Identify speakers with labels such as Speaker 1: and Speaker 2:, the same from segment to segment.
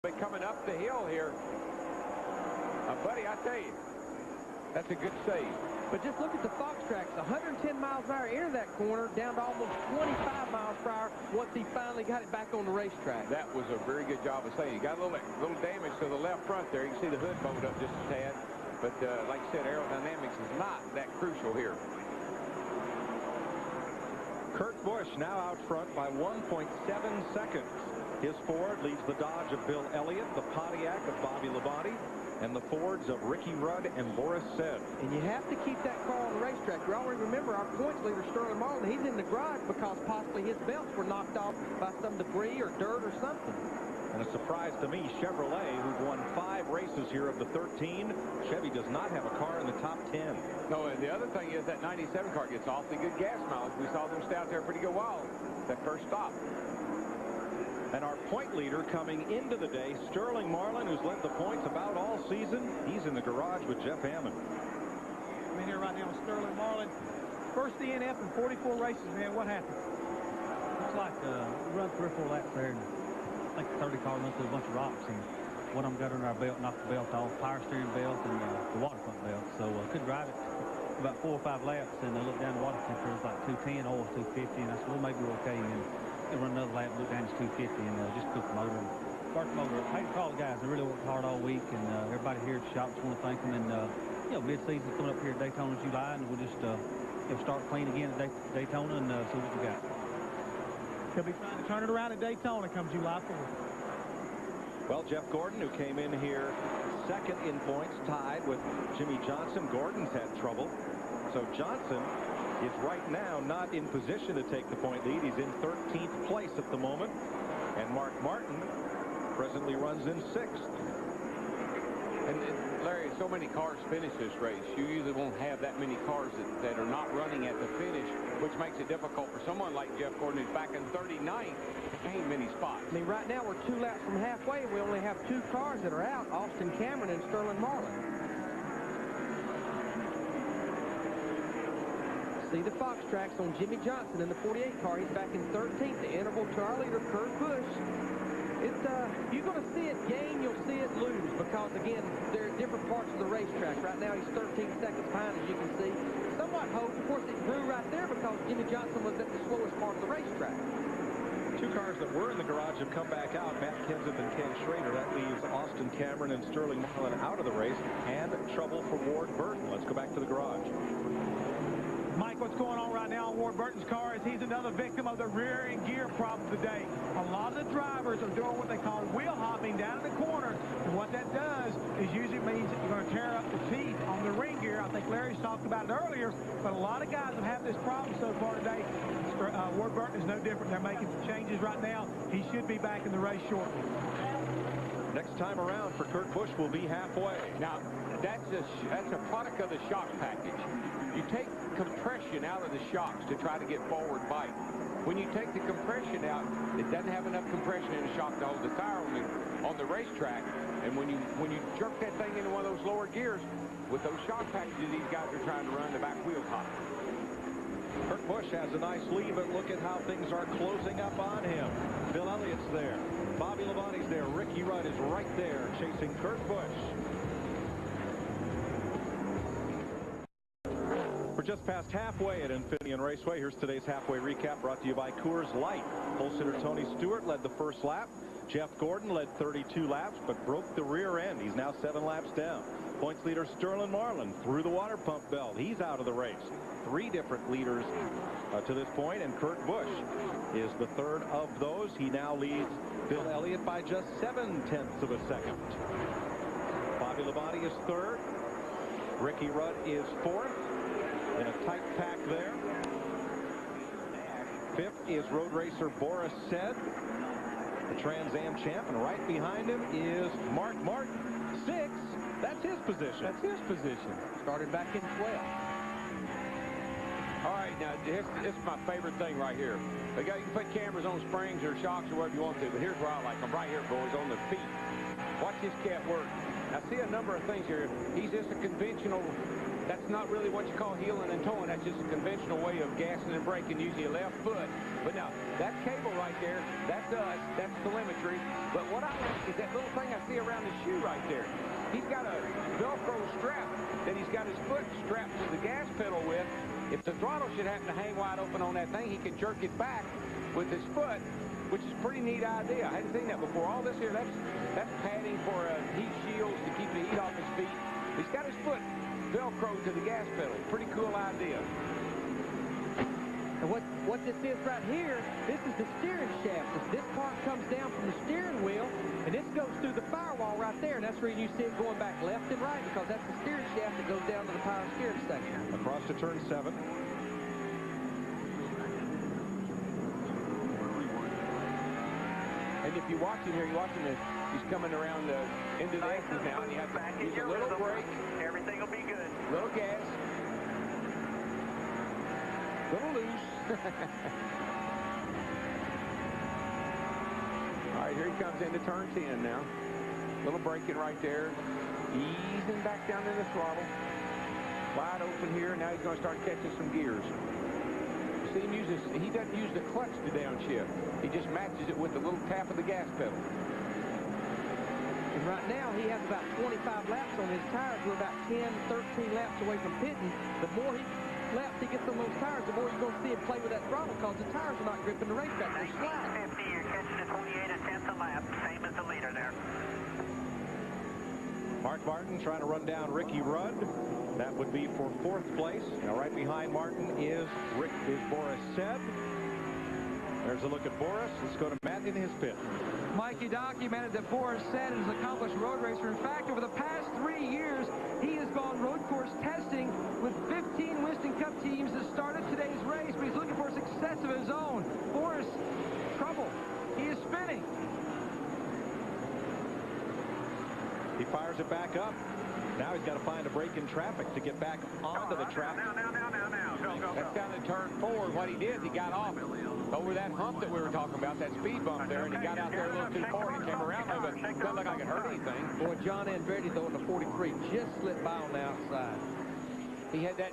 Speaker 1: But coming up the hill here, buddy, I tell you, that's a good save.
Speaker 2: But just look at the Fox tracks, 110 miles an hour into that corner, down to almost 25 miles per hour once he finally got it back on the racetrack. That was a very good job of saying. You got a little damage to the left front there. You can see the hood bowed up just a tad. But like I said, aerodynamics is not that crucial here.
Speaker 3: Kurt Busch now out front by 1.7 seconds. His Ford leads the Dodge of Bill Elliott, the Pontiac of Bobby Labonte, and the Fords of Ricky Rudd and Boris Said. And you have to keep that car on the racetrack. You already remember our points leader, Sterling Marlin, he's in the garage because possibly his belts were knocked off by some debris or dirt or something. And a surprise to me, Chevrolet, who've won 5 races here of the 13, Chevy does not have a car in the top 10.
Speaker 1: No, and the other thing is that 97 car gets awfully good gas mileage. We saw them stay out there a pretty good while, that first stop.
Speaker 3: And our point leader coming into the day, Sterling Marlin, who's led the points about all season. He's in the garage with Jeff Hammond.
Speaker 4: I'm in here right now with Sterling Marlin. First DNF in 44 races, man. What happened?
Speaker 5: Looks like we run 3 or 4 laps there, and I think the 30 car went through a bunch of rocks, and one of them got under our belt, knocked the belt off, power steering belt, and the water pump belt. So couldn't drive it about 4 or 5 laps, and I looked down the water temperature, it was like 210, oil was 250, and I said, well, maybe we're okay. And then run another lap, look down to 250, and just cooked the motor. Start the motor. Hey, to all the guys, they really worked hard all week, and everybody here at the shop just want to thank them. And you know, mid-season coming up here at Daytona in July, and we'll just start clean again at Daytona and see what we got.
Speaker 4: He'll be trying to turn it around at Daytona come July 4th.
Speaker 3: Well, Jeff Gordon, who came in here second in points, tied with Jimmy Johnson. Gordon's had trouble, so Johnson is right now not in position to take the point lead. He's in 13th place at the moment. And Mark Martin presently runs in 6th.
Speaker 1: And Larry, so many cars finish this race. You usually won't have that many cars that are not running at the finish, which makes it difficult for someone like Jeff Gordon, who's back in 39th, to gain many spots. I mean, right now we're 2 laps from halfway, and we only have 2 cars that are out, Austin Cameron and Sterling Marlin. See the Fox tracks on Jimmy Johnson in the 48 car. He's back in 13th. The interval to our leader, Kurt Busch. You're going to see it gain, you'll see it lose, because, again, there are different parts of the racetrack. Right now, he's 13 seconds behind, as you can see. Somewhat hope. Of course, it grew right there because Jimmy Johnson was at the slowest part of the racetrack.
Speaker 3: 2 cars that were in the garage have come back out, Matt Kenseth and Ken Schrader. That leaves Austin Cameron and Sterling Marlin out of the race, and trouble for Ward Burton. Let's go back to the garage.
Speaker 4: Mike, what's going on right now on Ward Burton's car is he's another victim of the rear end gear problem today. A lot of the drivers are doing what they call wheel hopping down in the corner. And what that does is usually means that you're going to tear up the teeth on the ring gear. I think Larry's talked about it earlier, but a lot of guys have had this problem so far today. Ward Burton is no different. They're making some changes right now. He should be back in the race shortly.
Speaker 3: Next time around for Kurt Busch will be halfway.
Speaker 1: Now, that's a product of the shock package. You take compression out of the shocks to try to get forward bite. When you take the compression out, it doesn't have enough compression in the shock to hold the tire on the racetrack. And when you jerk that thing into one of those lower gears, with those shock packages these guys are trying to run, the back wheels hot.
Speaker 3: Kurt Busch has a nice lead, but look at how things are closing up on him. Bill Elliott's there. Bobby Labonte's there. Ricky Rudd is right there chasing Kurt Busch. We're just past halfway at Infineon Raceway. Here's today's halfway recap brought to you by Coors Light. Pole sitter Tony Stewart led the first lap. Jeff Gordon led 32 laps, but broke the rear end. He's now 7 laps down. Points leader Sterling Marlin through the water pump belt. He's out of the race. 3 different leaders to this point, and Kurt Busch is the 3rd of those. He now leads Bill Elliott by just 0.7 of a second. Bobby Labonte is 3rd. Ricky Rudd is 4th. In a tight pack there. 5th is road racer Boris Said, the Trans Am champ, and right behind him is Mark Martin. 6th, that's his position.
Speaker 1: That's his position. Started back in 12th. All right, now, this is my favorite thing right here. You can put cameras on springs or shocks or whatever you want to, but here's where I like them. Right here, boys, on the feet. Watch his cat work. I see a number of things here. He's just a conventional, that's not really what you call heeling and towing. That's just a conventional way of gassing and braking using your left foot. But now, that cable right there, that's us, that's telemetry. But what I like is that little thing I see around his shoe right there. He's got a Velcro strap that he's got his foot strapped to the gas pedal with. If the throttle should happen to hang wide open on that thing, he can jerk it back with his foot, which is a pretty neat idea. I hadn't seen that before. All this here, that's padding for heat shields to keep the heat off his feet. He's got his foot Velcro to the gas pedal. Pretty cool idea.
Speaker 2: And what this is right here, this is the steering shaft. This part comes down from the steering wheel, and this goes through the firewall right there, and that's where you see it going back left and right, because that's the steering shaft that goes down to the power steering section.
Speaker 3: Across to turn 7.
Speaker 1: And if you watch him here, he's coming around into the exit now, and you have to use a little brake.
Speaker 6: Everything will be good.
Speaker 1: Little gas. Little loose. All right, here he comes into turn 10 now. Little braking right there. Easing back down in the throttle. Wide open here. Now he's going to start catching some gears. See him he doesn't use the clutch to downshift. He just matches it with the little tap of the gas pedal.
Speaker 2: And right now, he has about 25 laps on his tires. We're about 10, 13 laps away from pitting. The more laps he gets on those tires, the more you're going to see him play with that throttle, because the tires are not gripping the racetrack. They're sliding.
Speaker 6: 50, you're catching a 28 and 10th a lap, same as the leader there.
Speaker 3: Mark Martin trying to run down Ricky Rudd. That would be for 4th place. Now right behind Martin is Boris Seb. There's a look at Boris. Let's go to Matt in his pit.
Speaker 7: Mikey documented that Boris Seb is an accomplished road racer. In fact, over the past 3 years, he has gone road course testing with 15 Winston Cup teams that started today's race, but he's looking for success of his own. Boris, trouble. He is spinning.
Speaker 3: He fires it back up. Now he's got to find a break in traffic to get back onto the track.
Speaker 6: Now. Go.
Speaker 1: That's down in turn 4. What he did, he got off over that hump that we were talking about, that speed bump there, and he got out there a little too far and he came around there, but it doesn't look like it hurt anything.
Speaker 2: Boy, John Andretti, though, in the 43, just slipped by on the outside.
Speaker 1: He had that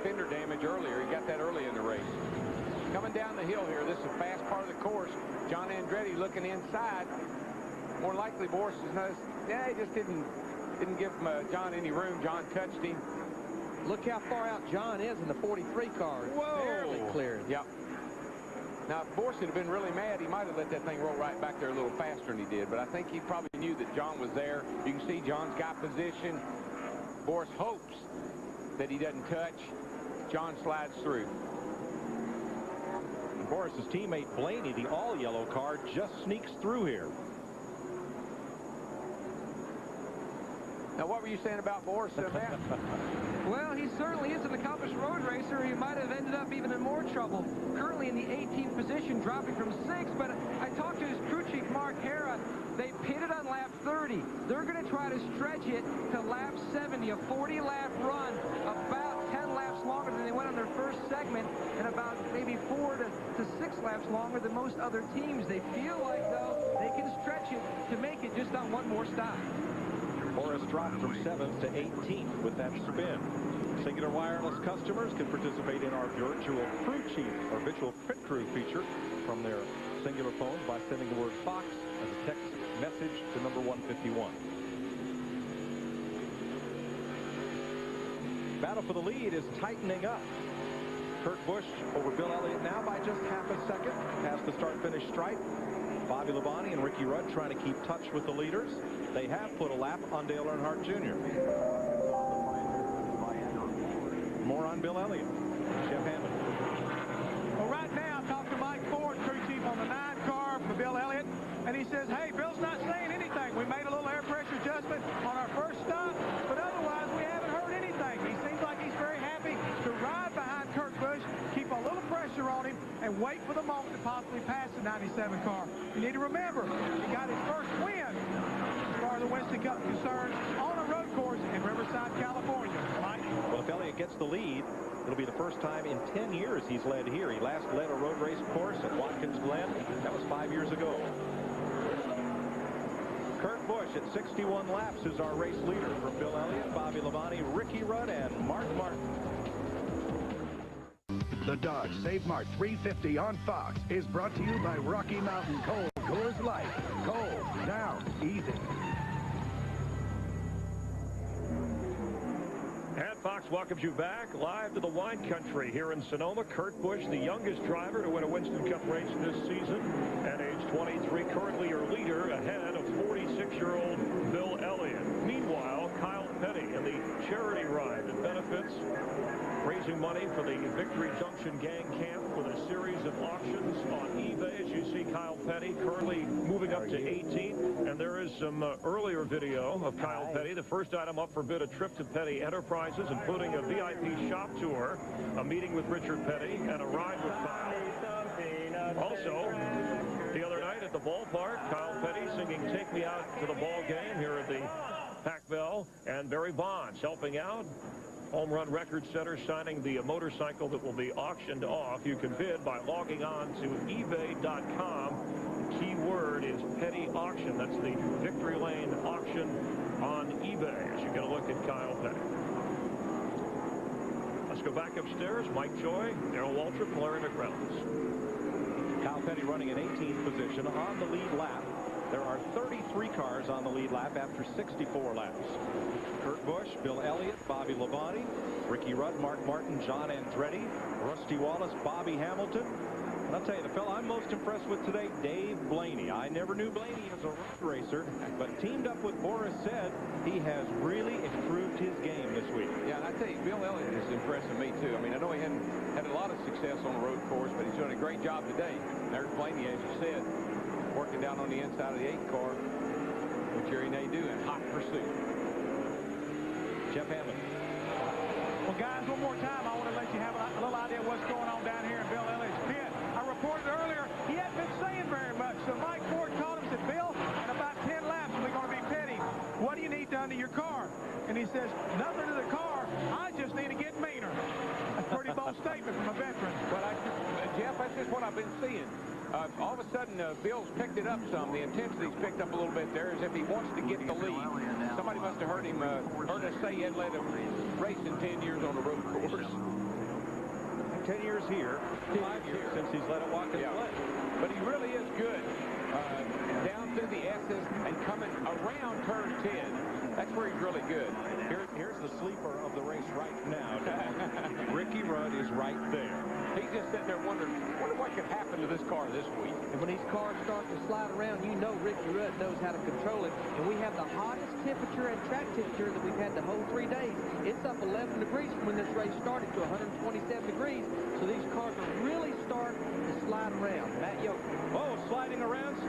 Speaker 1: fender damage earlier. He got that early in the race. Coming down the hill here, this is a fast part of the course. John Andretti looking inside. More likely, Boris is noticed. Yeah, he just didn't give John any room. John touched him.
Speaker 2: Look how far out John is in the 43 car.
Speaker 1: Whoa!
Speaker 2: Barely cleared.
Speaker 1: Yep. Now, if Boris had been really mad, he might have let that thing roll right back there a little faster than he did. But I think he probably knew that John was there. You can see John's got position. Boris hopes that he doesn't touch. John slides through.
Speaker 3: And Boris's teammate Blaney, the all-yellow car, just sneaks through here.
Speaker 1: Now, what were you saying about Boris, Matt?
Speaker 7: Well, he certainly is an accomplished road racer. He might have ended up even in more trouble. Currently in the 18th position, dropping from 6th. But I talked to his crew chief, Mark Hara. They pitted on lap 30. They're going to try to stretch it to lap 70, a 40-lap run, about 10 laps longer than they went on their first segment, and about maybe 4 to 6 laps longer than most other teams. They feel like, though, they can stretch it to make it just on one more stop.
Speaker 3: Boris dropped from 7th to 18th with that spin. Singular Wireless customers can participate in our virtual crew chief or virtual pit crew feature from their singular phones by sending the word Fox as a text message to number 151. Battle for the lead is tightening up. Kurt Busch over Bill Elliott now by just half a second past the start-finish stripe. Bobby Labonte and Ricky Rudd trying to keep touch with the leaders. They have put a lap on Dale Earnhardt Jr. More on Bill Elliott. Jeff Hammond.
Speaker 4: Well, right now, I talked to Mike Ford, crew chief on the 9 car for Bill Elliott, and he says, hey, Bill's not saying anything. We made a little air pressure adjustment on our first stop, but otherwise we haven't heard anything. He seems like he's very happy to ride behind Kurt Busch, keep a little pressure on him, and wait for the moment to possibly pass the 97 car. You need to remember, he got his first win as far as the Winston Cup is concerned on a road course in Riverside, California. Mike?
Speaker 3: Well, if Elliott gets the lead, it'll be the first time in 10 years he's led here. He last led a road race course at Watkins Glen. That was 5 years ago. Kurt Busch at 61 laps is our race leader for Bill Elliott, Bobby Labonte, Ricky Rudd, and Mark Martin.
Speaker 8: The Dodge Savemart 350 on Fox is brought to you by Rocky Mountain Cold Coors Light. Cold, down, easy.
Speaker 9: And Fox welcomes you back live to the wine country here in Sonoma. Kurt Busch, the youngest driver to win a Winston Cup race this season at age 23, currently your leader ahead of 46-year-old Bill Elliott. Meanwhile, Kyle Petty in the charity ride that benefits raising money for the Victory Junction Gang Camp with a series of auctions on eBay. As you see, Kyle Petty currently moving up to 18th. And there is some earlier video of Kyle Petty. The first item up for bid, a trip to Petty Enterprises, including a VIP shop tour, a meeting with Richard Petty, and a ride with Kyle. Also, the other night at the ballpark, Kyle Petty singing Take Me Out to the Ball Game here at the Pac Bell, and Barry Bonds helping out. Home run record setter signing the motorcycle that will be auctioned off. You can bid by logging on to ebay.com. The key word is Petty Auction. That's the Victory Lane auction on eBay as you get a look at Kyle Petty. Let's go back upstairs. Mike Joy, Darrell Waltrip, Larry McReynolds.
Speaker 3: Kyle Petty running in 18th position on the lead lap. There are 33 cars on the lead lap after 64 laps. Kurt Busch, Bill Elliott, Bobby Labonte, Ricky Rudd, Mark Martin, John Andretti, Rusty Wallace, Bobby Hamilton. And I'll tell you, the fellow I'm most impressed with today, Dave Blaney. I never knew Blaney as a road racer, but teamed up with Boris Said, he has really improved his game this week.
Speaker 2: Yeah, and I tell you, Bill Elliott is impressing me, too. I mean, I know he hadn't had a lot of success on the road course, but he's doing a great job today. And there's Blaney, as you said, working down on the inside of the 8 car with Jerry Nadeau in hot pursuit.
Speaker 3: Jeff Hammond.
Speaker 4: Well, guys, one more time, I want to let you have a little idea what's going on down here in Bill Elliott's pit. I reported earlier he hadn't been saying very much, so Mike Ford called him and said, Bill, in about 10 laps, we're going to be Petty. What do you need done to your car? And he says, nothing to the car. I just need to get meaner. That's a pretty bold statement from a veteran.
Speaker 2: But Jeff, that's just what I've been seeing. All of a sudden, Bill's picked it up some. The intensity's picked up a little bit there, as if he wants to get the lead. Somebody must have heard him, heard us say he hadn't let him race in 10 years on the road course.
Speaker 3: 10 years here, 5 years since he's let it walk and play.
Speaker 2: But he really is good. Down through the S's and coming around turn 10. That's where he's really good.
Speaker 3: Here's the sleeper of the race right now. Ricky Rudd is right there.
Speaker 2: He's just sitting there wondering what could happen to this car this week.
Speaker 7: And when these cars start to slide around, you know Ricky Rudd knows how to control it. And we have the hottest temperature and track temperature that we've had the whole 3 days. It's up 11 degrees from when this race started to 127 degrees. So these cars are really starting to slide around. Matt Yoakum.
Speaker 3: Oh, sliding around.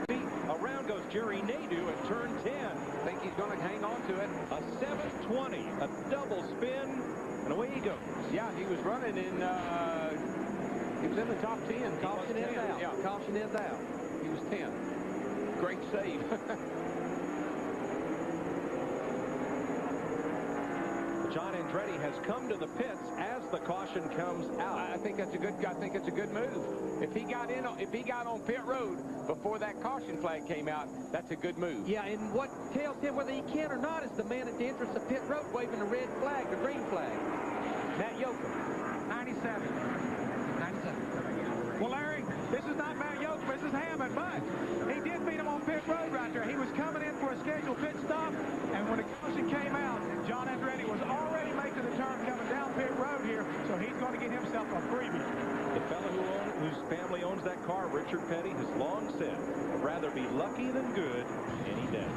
Speaker 3: Around goes Jerry Nadeau at turn 10.
Speaker 2: I think he's going to hang on to it.
Speaker 3: A 720, a double spin, and away he goes.
Speaker 2: Yeah, he was running in, he was in the top 10.
Speaker 7: Caution is out.
Speaker 2: Yeah.
Speaker 7: Caution is out.
Speaker 2: He was 10. Great save.
Speaker 3: John Andretti has come to the pits as the caution comes out.
Speaker 2: I think that's a good. I think it's a good move. If he got on pit road before that caution flag came out, that's a good move.
Speaker 7: Yeah, and what tells him whether he can or not is the man at the entrance of pit road waving the red flag, the green flag. Matt Yoakum.
Speaker 4: 97. Well, Larry, this is not Matt Yoakum, this is Hammond, but he did beat him on pit road right there. He was coming in for a scheduled pit stop, and when the caution came out, John Andretti was already making the turn coming down pit road here, so he's going to get himself a freebie.
Speaker 3: The fellow whose family owns that car, Richard Petty, has long said, rather be lucky than good, and he does.